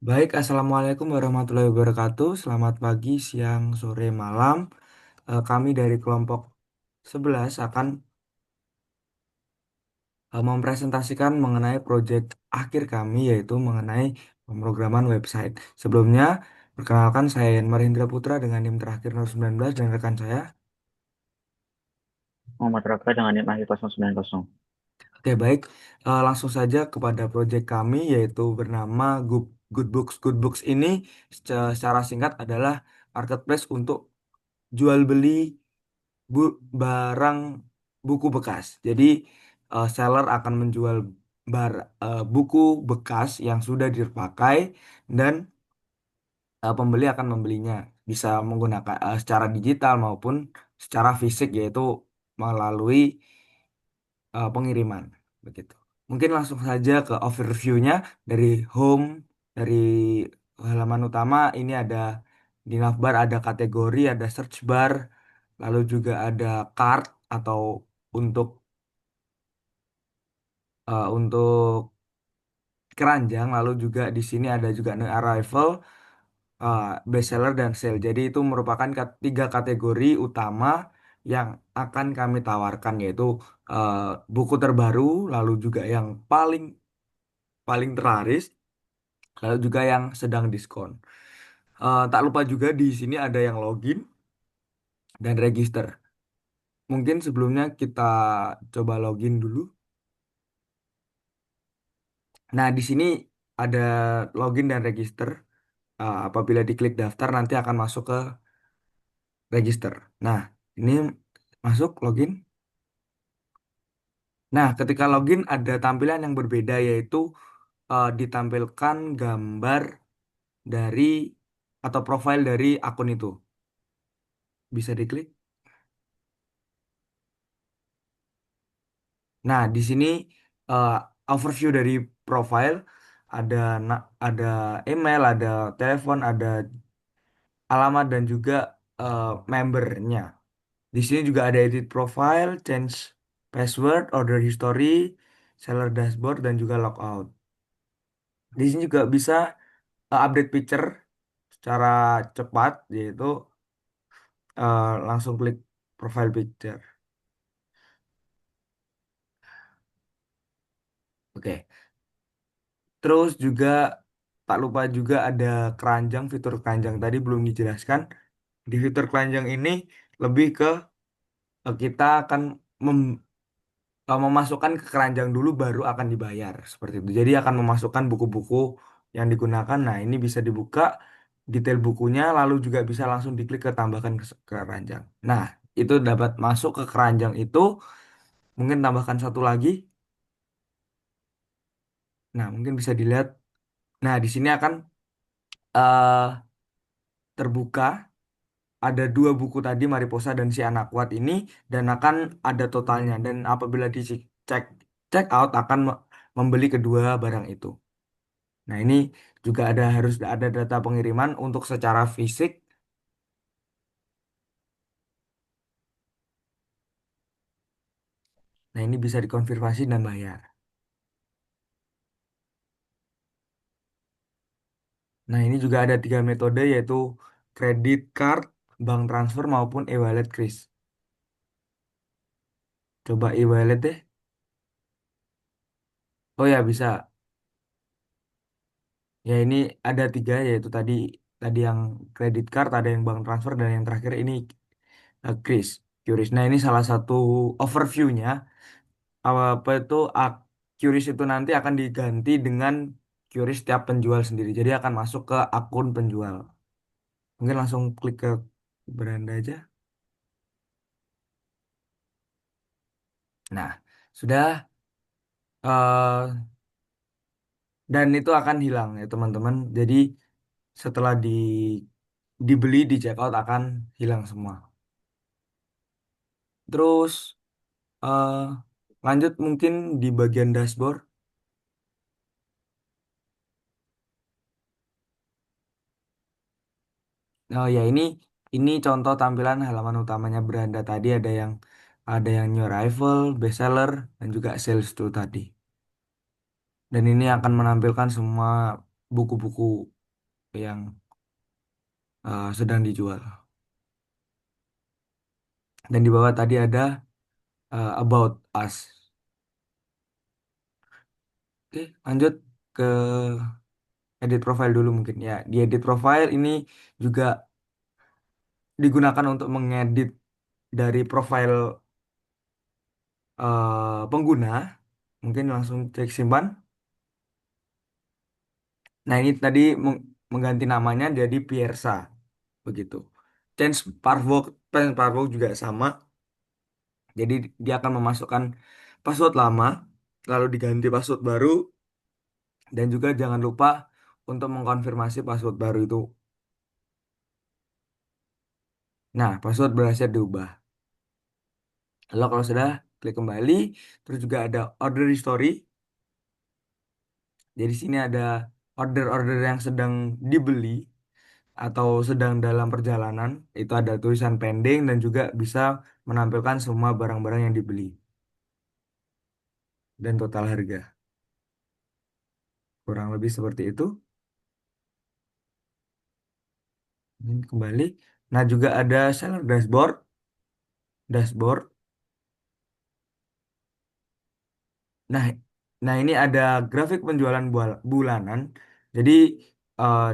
Baik, Assalamualaikum warahmatullahi wabarakatuh. Selamat pagi, siang, sore, malam. Kami dari kelompok 11 akan mempresentasikan mengenai proyek akhir kami, yaitu mengenai pemrograman website. Sebelumnya, perkenalkan saya Yanmar Hendra Putra dengan NIM terakhir 019 dan rekan saya. Muhammad Raka dengan NIM akhir 090. Oke, baik. Langsung saja kepada proyek kami, yaitu bernama Good Books. Good Books ini secara singkat adalah marketplace untuk jual beli barang buku bekas. Jadi seller akan menjual buku bekas yang sudah dipakai dan pembeli akan membelinya. Bisa menggunakan secara digital maupun secara fisik, yaitu melalui pengiriman. Begitu. Mungkin langsung saja ke overview-nya dari home, dari halaman utama. Ini ada di navbar ada kategori, ada search bar, lalu juga ada cart atau untuk untuk keranjang, lalu juga di sini ada juga new arrival, bestseller dan sale. Jadi itu merupakan tiga kategori utama yang akan kami tawarkan, yaitu uh, buku terbaru, lalu juga yang paling paling terlaris, lalu juga yang sedang diskon. Tak lupa juga di sini ada yang login dan register. Mungkin sebelumnya kita coba login dulu. Nah, di sini ada login dan register. Apabila diklik daftar nanti akan masuk ke register. Nah, ini masuk login. Nah, ketika login ada tampilan yang berbeda, yaitu ditampilkan gambar dari atau profil dari akun itu. Bisa diklik. Nah, di sini eh, overview dari profile ada ada email, ada telepon, ada alamat dan juga membernya. Di sini juga ada edit profile, change password, order history, seller dashboard dan juga logout. Di sini juga bisa update picture secara cepat, yaitu langsung klik profile picture. Oke. Terus juga tak lupa juga ada keranjang, fitur keranjang tadi belum dijelaskan. Di fitur keranjang ini lebih ke kita akan memasukkan ke keranjang dulu baru akan dibayar seperti itu. Jadi akan memasukkan buku-buku yang digunakan. Nah, ini bisa dibuka detail bukunya lalu juga bisa langsung diklik ke tambahkan ke keranjang. Nah, itu dapat masuk ke keranjang itu. Mungkin tambahkan satu lagi. Nah, mungkin bisa dilihat. Nah, di sini akan eh, terbuka ada dua buku tadi Mariposa dan Si Anak Kuat ini dan akan ada totalnya dan apabila dicek check out akan membeli kedua barang itu. Nah, ini juga harus ada data pengiriman untuk secara fisik. Nah, ini bisa dikonfirmasi dan bayar. Nah, ini juga ada tiga metode, yaitu kredit card, bank transfer maupun e-wallet, Kris. Coba e-wallet deh. Oh ya, bisa. Ya, ini ada tiga, yaitu tadi tadi yang kredit card, ada yang bank transfer, dan yang terakhir ini Kris, QRIS. Nah, ini salah satu overview-nya. Apa itu QRIS itu nanti akan diganti dengan QRIS setiap penjual sendiri. Jadi akan masuk ke akun penjual. Mungkin langsung klik ke beranda aja. Nah, sudah dan itu akan hilang ya teman-teman. Jadi setelah dibeli di checkout akan hilang semua. Terus eh, lanjut mungkin di bagian dashboard. Oh ya, ini contoh tampilan halaman utamanya beranda tadi, ada yang new arrival, bestseller dan juga sales tuh tadi. Dan ini akan menampilkan semua buku-buku yang sedang dijual. Dan di bawah tadi ada About Us. Oke, lanjut ke edit profile dulu mungkin ya. Di edit profile ini juga digunakan untuk mengedit dari profile pengguna. Mungkin langsung cek simpan. Nah, ini tadi mengganti namanya jadi Piersa. Begitu. Change password, change password juga sama. Jadi dia akan memasukkan password lama, lalu diganti password baru, dan juga jangan lupa untuk mengkonfirmasi password baru itu. Nah, password berhasil diubah. Lalu kalau sudah, klik kembali. Terus juga ada order history. Jadi sini ada order-order yang sedang dibeli atau sedang dalam perjalanan. Itu ada tulisan pending dan juga bisa menampilkan semua barang-barang yang dibeli dan total harga. Kurang lebih seperti itu. Ini kembali. Nah, juga ada seller dashboard. Dashboard. Nah, nah ini ada grafik penjualan bulanan. Jadi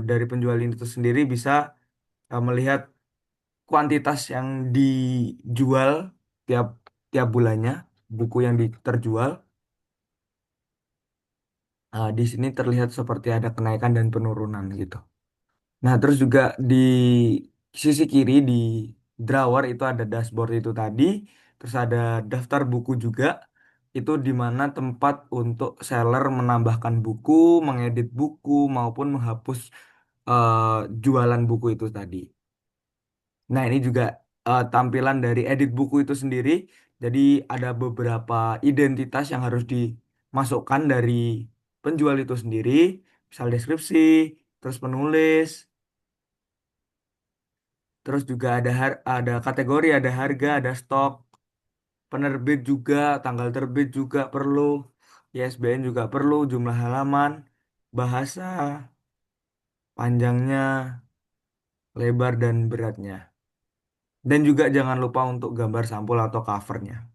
dari penjual itu sendiri bisa melihat kuantitas yang dijual tiap tiap bulannya, buku yang terjual. Di sini terlihat seperti ada kenaikan dan penurunan gitu. Nah, terus juga di sisi kiri di drawer itu ada dashboard itu tadi, terus ada daftar buku juga. Itu di mana tempat untuk seller menambahkan buku, mengedit buku maupun menghapus eh, jualan buku itu tadi. Nah, ini juga tampilan dari edit buku itu sendiri. Jadi ada beberapa identitas yang harus dimasukkan dari penjual itu sendiri, misal deskripsi, terus penulis, terus juga ada kategori, ada harga, ada stok, penerbit juga, tanggal terbit juga perlu, ISBN juga perlu, jumlah halaman, bahasa, panjangnya, lebar dan beratnya. Dan juga jangan lupa untuk gambar sampul atau covernya.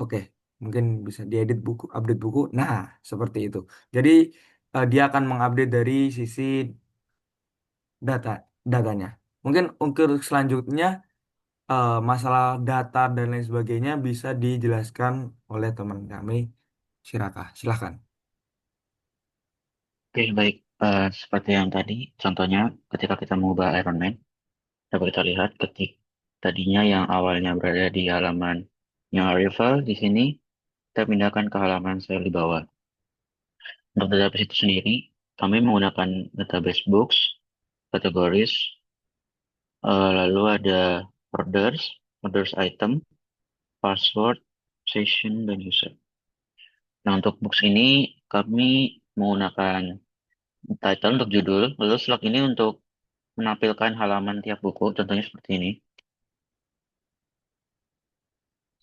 Oke, mungkin bisa diedit buku, update buku. Nah, seperti itu. Jadi dia akan mengupdate dari sisi data datanya. Mungkin untuk selanjutnya masalah data dan lain sebagainya bisa dijelaskan oleh teman kami. Silakan. Oke, baik. Seperti yang tadi, contohnya ketika kita mengubah Iron Man, dapat kita lihat ketik tadinya yang awalnya berada di halaman yang arrival di sini, kita pindahkan ke halaman sel di bawah. Untuk database itu sendiri, kami menggunakan database books, categories, lalu ada orders, orders item, password, session, dan user. Nah, untuk books ini kami menggunakan title untuk judul, lalu slug ini untuk menampilkan halaman tiap buku, contohnya seperti ini.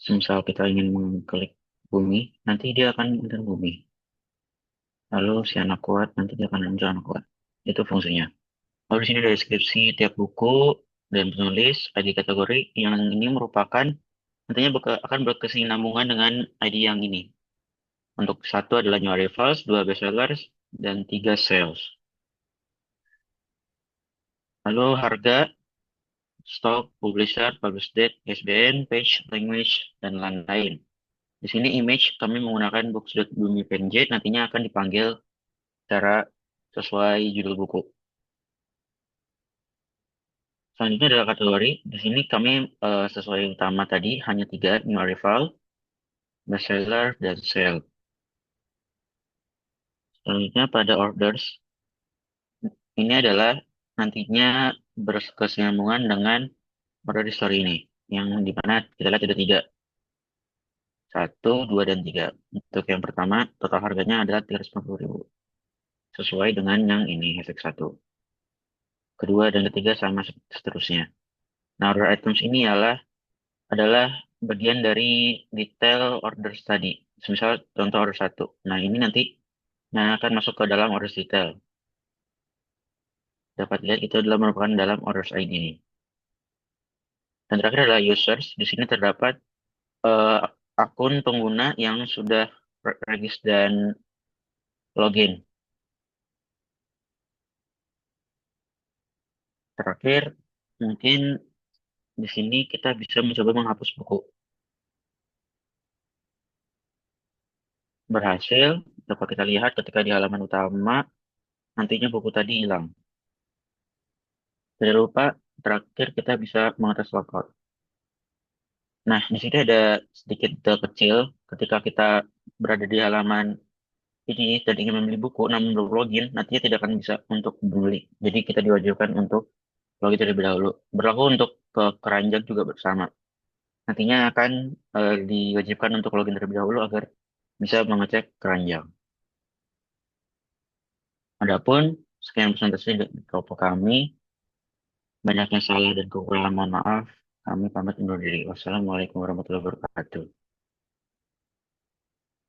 Semisal kita ingin mengklik bumi, nanti dia akan muncul bumi. Lalu si anak kuat, nanti dia akan muncul anak kuat. Itu fungsinya. Lalu di sini ada deskripsi tiap buku dan penulis, ID kategori, yang ini merupakan nantinya akan berkesinambungan dengan ID yang ini. Untuk satu adalah new arrivals, dua bestsellers, dan tiga sales. Lalu harga, stock, publisher, publish date, ISBN, page, language, dan lain-lain. Di sini image kami menggunakan books.bumi.png nantinya akan dipanggil secara sesuai judul buku. Selanjutnya adalah kategori. Di sini kami sesuai utama tadi hanya tiga, new arrival, bestseller, dan sale. Selanjutnya pada orders, ini adalah nantinya berkesinambungan dengan order history ini, yang dimana kita lihat ada tiga, satu, dua, dan tiga. Untuk yang pertama, total harganya adalah 350.000, sesuai dengan yang ini, hashtag satu. Kedua dan ketiga sama seterusnya. Nah, order items ini adalah bagian dari detail order tadi. Misal contoh order satu. Nah, ini nanti akan masuk ke dalam order detail. dapat lihat itu adalah merupakan dalam orders ID ini. Dan terakhir adalah users. Di sini terdapat eh, akun pengguna yang sudah register dan login. Terakhir, mungkin di sini kita bisa mencoba menghapus buku. Berhasil, dapat kita lihat ketika di halaman utama, nantinya buku tadi hilang. Tidak lupa, terakhir kita bisa mengatas logout. Nah, di sini ada sedikit detail kecil ketika kita berada di halaman ini dan ingin membeli buku, namun belum login, nantinya tidak akan bisa untuk membeli. Jadi kita diwajibkan untuk login terlebih dahulu. Berlaku untuk ke keranjang juga bersama. Nantinya akan diwajibkan untuk login terlebih dahulu agar bisa mengecek keranjang. Adapun sekian presentasi dari kelompok kami, banyaknya salah dan kekurangan mohon maaf. Kami pamit undur diri. Wassalamualaikum warahmatullahi wabarakatuh.